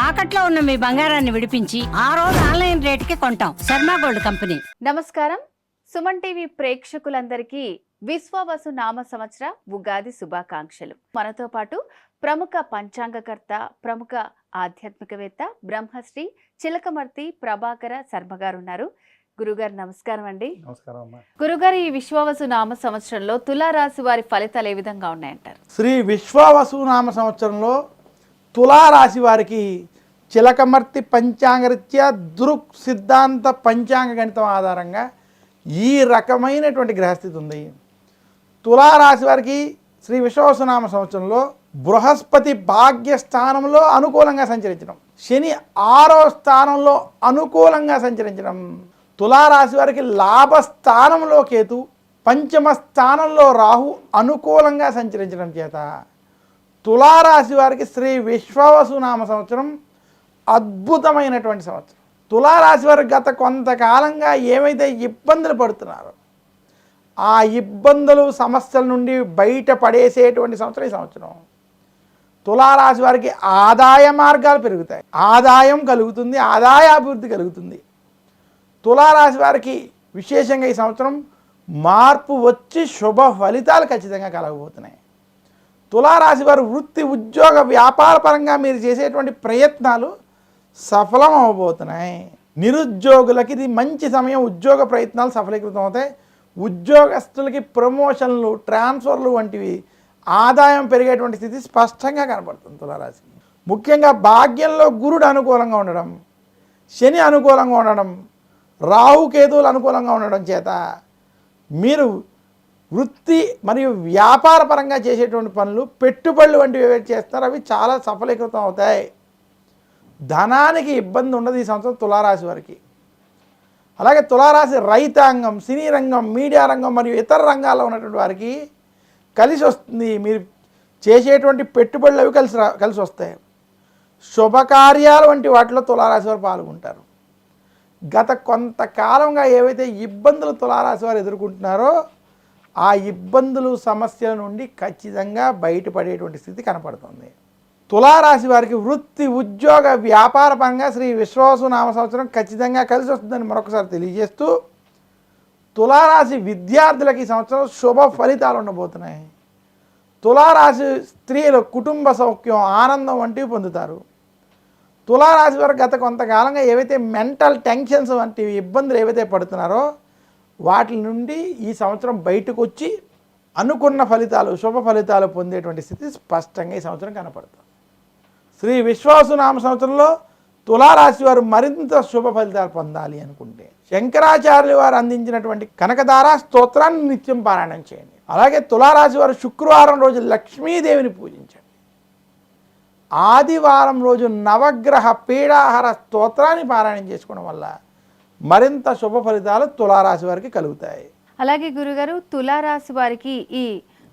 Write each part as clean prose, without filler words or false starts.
తాకట్లో ఉన్న మీ బంగారాన్ని విడిపించి ఆ రోజు ఆన్లైన్ రేటుకి కొంటాం. Sharma gold company. నమస్కారం. సుమన్ టీవీ ప్రేక్షకులందరికీ విశ్వావసు నామ సంవత్సర ఉగాది శుభాకాంక్షలు. మనతో పాటు ప్రముఖ పంచాంగకర్త, ప్రముఖ ఆధ్యాత్మికవేత్త బ్రహ్మశ్రీ చిలకమర్తి ప్రభాకర శర్మ గారు ఉన్నారు. గురుగారు నమస్కారం అండి. నమస్కారం అమ్మా. గురుగారు, ఈ విశ్వావసు నామ సంవత్సరంలో తులారాశి వారి ఫలితాలు ఏ విధంగా ఉన్నాయంటారు? శ్రీ విశ్వావసు నామ సంవత్సరంలో తులారాశి వారికి చిలకమర్తి పంచాంగరీత్యా దృక్ సిద్ధాంత పంచాంగ గణితం ఆధారంగా ఈ రకమైనటువంటి గ్రహస్థితి ఉంది. తులారాశి వారికి శ్రీ విశ్వావసునామ సంవత్సరంలో బృహస్పతి భాగ్యస్థానంలో అనుకూలంగా సంచరించడం, శని 6వ స్థానంలో అనుకూలంగా సంచరించడం, తులారాశి వారికి లాభస్థానంలో కేతు, పంచమ స్థానంలో రాహు అనుకూలంగా సంచరించడం చేత తులారాశి వారికి శ్రీ విశ్వావసునామ సంవత్సరం అద్భుతమైనటువంటి సంవత్సరం. తులారాశి వారు గత కొంతకాలంగా ఏమైతే ఇబ్బందులు పడుతున్నారో ఆ ఇబ్బందులు సమస్యల నుండి బయటపడేసేటువంటి సంవత్సరం ఈ సంవత్సరం. తులారాశి వారికి ఆదాయ మార్గాలు పెరుగుతాయి, ఆదాయం కలుగుతుంది, ఆదాయాభివృద్ధి కలుగుతుంది. తులారాశి వారికి విశేషంగా ఈ సంవత్సరం మార్పు వచ్చి శుభ ఫలితాలు ఖచ్చితంగా కలగబోతున్నాయి. తులారాశి వారు వృత్తి, ఉద్యోగ, వ్యాపార పరంగా మీరు చేసేటువంటి ప్రయత్నాలు సఫలం అవ్వబోతున్నాయి. నిరుద్యోగులకి ఇది మంచి సమయం, ఉద్యోగ ప్రయత్నాలు సఫలీకృతం అవుతాయి. ఉద్యోగస్తులకి ప్రమోషన్లు, ట్రాన్స్ఫర్లు వంటివి ఆదాయం పెరిగేటువంటి స్థితి స్పష్టంగా కనపడుతుంది. తులారాశి ముఖ్యంగా భాగ్యంలో గురుడు అనుకూలంగా ఉండడం, శని అనుకూలంగా ఉండడం, రాహుకేతువులు అనుకూలంగా ఉండడం చేత మీరు వృత్తి మరియు వ్యాపార పరంగా చేసేటువంటి పనులు, పెట్టుబడులు వంటివి ఏవైతే చేస్తారో అవి చాలా సఫలీకృతం అవుతాయి. ధనానికి ఇబ్బంది ఉండదు ఈ సంవత్సరం తులారాశి వారికి. అలాగే తులారాశి రైతాంగం, సినీ రంగం, మీడియా రంగం మరియు ఇతర రంగాల్లో ఉన్నటువంటి వారికి కలిసి వస్తుంది. మీరు చేసేటువంటి పెట్టుబడులు అవి కలిసి వస్తాయి. శుభకార్యాలు వంటి వాటిలో తులారాశి వారు పాల్గొంటారు. గత కొంతకాలంగా ఏవైతే ఇబ్బందులు తులారాశి వారు ఎదుర్కొంటున్నారో ఆ ఇబ్బందులు, సమస్యల నుండి ఖచ్చితంగా బయటపడేటువంటి స్థితి కనపడుతుంది. తులారాశి వారికి వృత్తి, ఉద్యోగ, వ్యాపార పరంగా శ్రీ విశ్వావసు నామ సంవత్సరం ఖచ్చితంగా కలిసి వస్తుందని మరొకసారి తెలియజేస్తూ, తులారాశి విద్యార్థులకు ఈ సంవత్సరం శుభ ఫలితాలు ఉండబోతున్నాయి. తులారాశి స్త్రీలు కుటుంబ సౌఖ్యం, ఆనందం వంటివి పొందుతారు. తులారాశి వారు గత కొంతకాలంగా ఏవైతే మెంటల్ టెన్షన్స్ వంటివి ఇబ్బందులు ఏవైతే పడుతున్నారో వాటి నుండి ఈ సంవత్సరం బయటకు వచ్చి అనుకున్న ఫలితాలు, శుభ ఫలితాలు పొందేటువంటి స్థితి స్పష్టంగా ఈ సంవత్సరం కనపడుతుంది. శ్రీ విశ్వావసునామ సంవత్సరంలో తులారాశి వారు మరింత శుభ ఫలితాలు పొందాలి అనుకుంటే శంకరాచార్యులు వారు అందించినటువంటి కనకధార స్తోత్రాన్ని నిత్యం పారాయణం చేయండి. అలాగే తులారాశి వారు శుక్రవారం రోజు లక్ష్మీదేవిని పూజించండి. ఆదివారం రోజు నవగ్రహ పీడాహార స్తోత్రాన్ని పారాయణం చేసుకోవడం వల్ల మరింత శుభ ఫలితాలు తులారాశి వారికి కలుగుతాయి. అలాగే గురుగారు, తులారాశి వారికి ఈ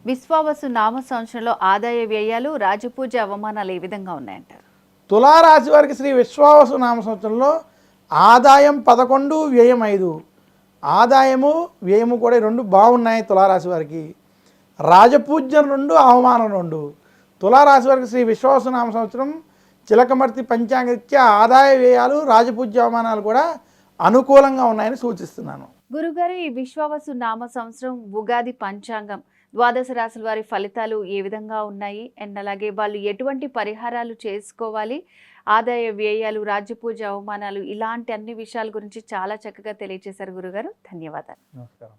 విశ్వావసు నామ సంవత్సరంలో ఆదాయ వ్యయాలు, రాజపూజ, అవమానాలు ఏ విధంగా ఉన్నాయంటారు? తులారాశి వారికి శ్రీ విశ్వావసు నామ సంవత్సరంలో ఆదాయం 11, వ్యయం 5. ఆదాయము వ్యయము కూడా 2 బాగున్నాయి తులారాశి వారికి. రాజపూజ్యం 2, అవమానం 2. తులారాశి వారికి శ్రీ విశ్వావసు నామ సంవత్సరం చిలకమర్తి పంచాంగరీత్యా ఆదాయ వ్యయాలు, రాజపూజ్య, అవమానాలు కూడా అనుకూలంగా ఉన్నాయని సూచిస్తున్నాను. గురుగారు, ఈ విశ్వావసు నామ సంవత్సరం ఉగాది పంచాంగం ద్వాదశ రాశుల వారి ఫలితాలు ఏ విధంగా ఉన్నాయి, అండ్ అలాగే వాళ్ళు ఎటువంటి పరిహారాలు చేసుకోవాలి, ఆదాయ వ్యయాలు, రాజ్యపూజ, అవమానాలు, ఇలాంటి అన్ని విషయాల గురించి చాలా చక్కగా తెలియజేశారు గురుగారు. ధన్యవాదాలు. నమస్కారం.